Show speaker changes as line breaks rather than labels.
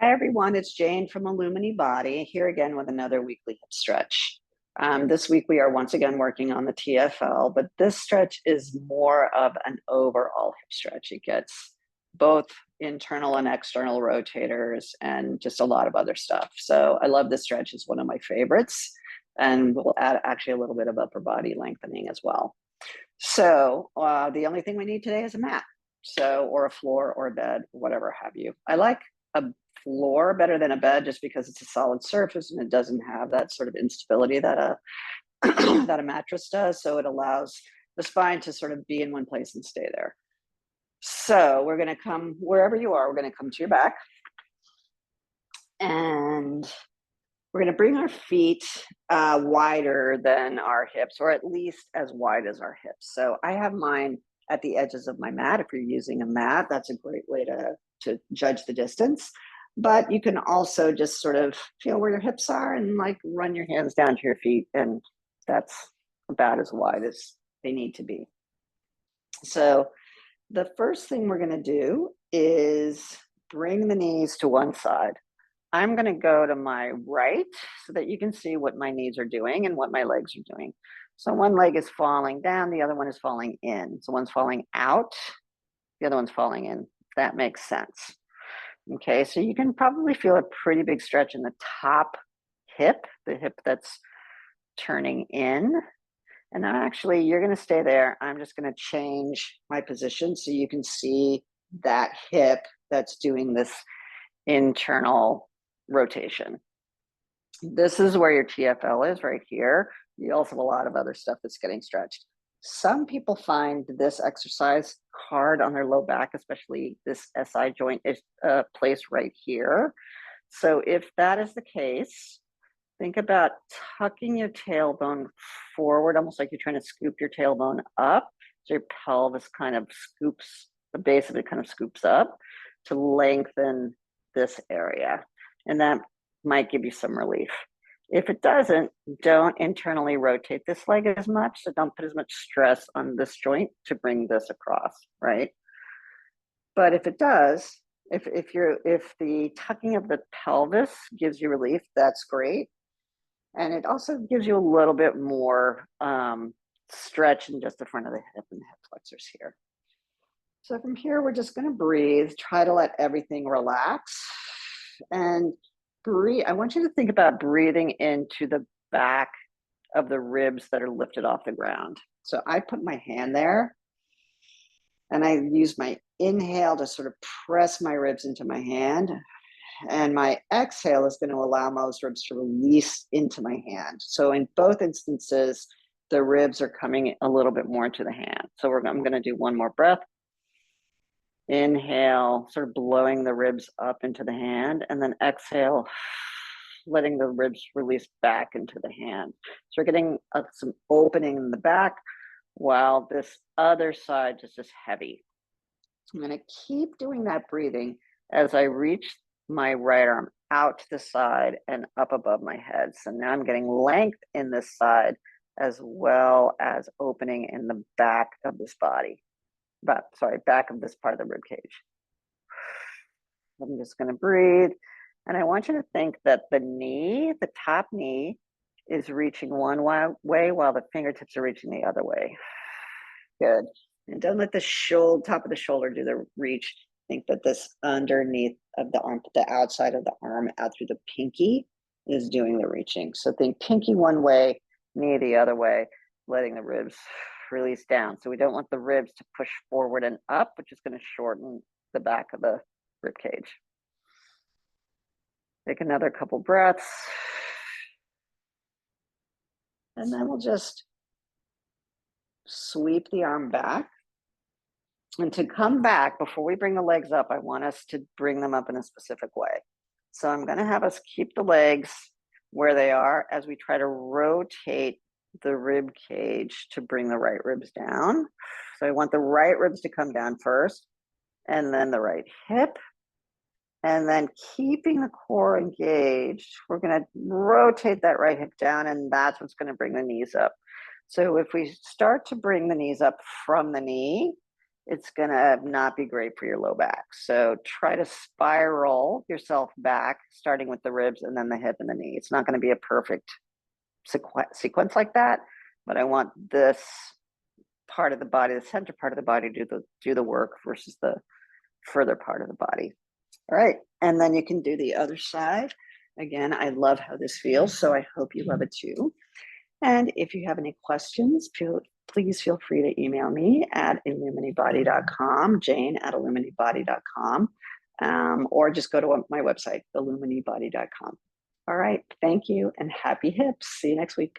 Hi everyone, it's Jane from Illumini Body, here again with another weekly hip stretch. This week we are once again working on the TFL, but this stretch is more of an overall hip stretch. It gets both internal and external rotators and just a lot of other stuff. So I love this stretch, it's one of my favorites. And we'll add actually a little bit of upper body lengthening as well. So the only thing we need today is a mat. So, or a floor or a bed, whatever have you. I like a floor better than a bed just because it's a solid surface and it doesn't have that sort of instability that a that a mattress does. So it allows the spine to sort of be in one place and stay there. So we're going to come wherever you are, we're going to come to your back and we're going to bring our feet wider than our hips, or at least as wide as our hips. So I have mine at the edges of my mat. If you're using a mat, that's a great way to judge the distance. But you can also just sort of feel where your hips are and like run your hands down to your feet, and that's about as wide as they need to be. So the first thing we're going to do is bring the knees to one side. I'm going to go to my right so that you can see what my knees are doing and what my legs are doing. So one leg is falling down, the other one is falling in. So one's falling out, the other one's falling in. That makes sense. Okay, so you can probably feel a pretty big stretch in the top hip, the hip that's turning in. And then actually, you're going to stay there. I'm just going to change my position so you can see that hip that's doing this internal rotation. This is where your TFL is, right here. You also have a lot of other stuff that's getting stretched. Some people find this exercise hard on their low back, especially this SI joint is placed right here. So if that is the case, think about tucking your tailbone forward, almost like you're trying to scoop your tailbone up. So your pelvis kind of scoops, the base of it kind of scoops up to lengthen this area. And that might give you some relief. If it doesn't, don't internally rotate this leg as much. So don't put as much stress on this joint to bring this across, right? But if it does, if the tucking of the pelvis gives you relief, that's great. And it also gives you a little bit more stretch in just the front of the hip and the hip flexors here. So from here, we're just going to breathe, try to let everything relax and breathe. I want you to think about breathing into the back of the ribs that are lifted off the ground. So I put my hand there and I use my inhale to sort of press my ribs into my hand. And my exhale is going to allow those ribs to release into my hand. So in both instances, the ribs are coming a little bit more into the hand. So I'm going to do one more breath. Inhale, sort of blowing the ribs up into the hand, and then exhale, letting the ribs release back into the hand. So we're getting some opening in the back while this other side just is heavy. So I'm going to keep doing that breathing as I reach my right arm out to the side and up above my head. So now I'm getting length in this side as well as opening in the back of this body. Back of this part of the rib cage. I'm just going to breathe. And I want you to think that the knee, the top knee, is reaching one way while the fingertips are reaching the other way. Good. And don't let the top of the shoulder do the reach. Think that this underneath of the arm, the outside of the arm out through the pinky is doing the reaching. So think pinky one way, knee the other way, letting the ribs release down. So we don't want the ribs to push forward and up, which is going to shorten the back of the rib cage. Take another couple breaths. And then we'll just sweep the arm back. And to come back, before we bring the legs up, I want us to bring them up in a specific way. So I'm going to have us keep the legs where they are as we try to rotate the rib cage to bring the right ribs down. So I want the right ribs to come down first, and then the right hip. And then keeping the core engaged, we're going to rotate that right hip down, and that's what's going to bring the knees up. So if we start to bring the knees up from the knee, it's gonna not be great for your low back. So try to spiral yourself back, starting with the ribs and then the hip and the knee. It's not gonna be a perfect sequence like that, but I want this part of the body, the center part of the body, do the work versus the further part of the body. All right, and then you can do the other side. Again, I love how this feels, so I hope you love it too. And if you have any questions, please feel free to email me at illuminibody.com, jane@illuminibody.com, or just go to my website, illuminibody.com. All right, thank you and happy hips. See you next week.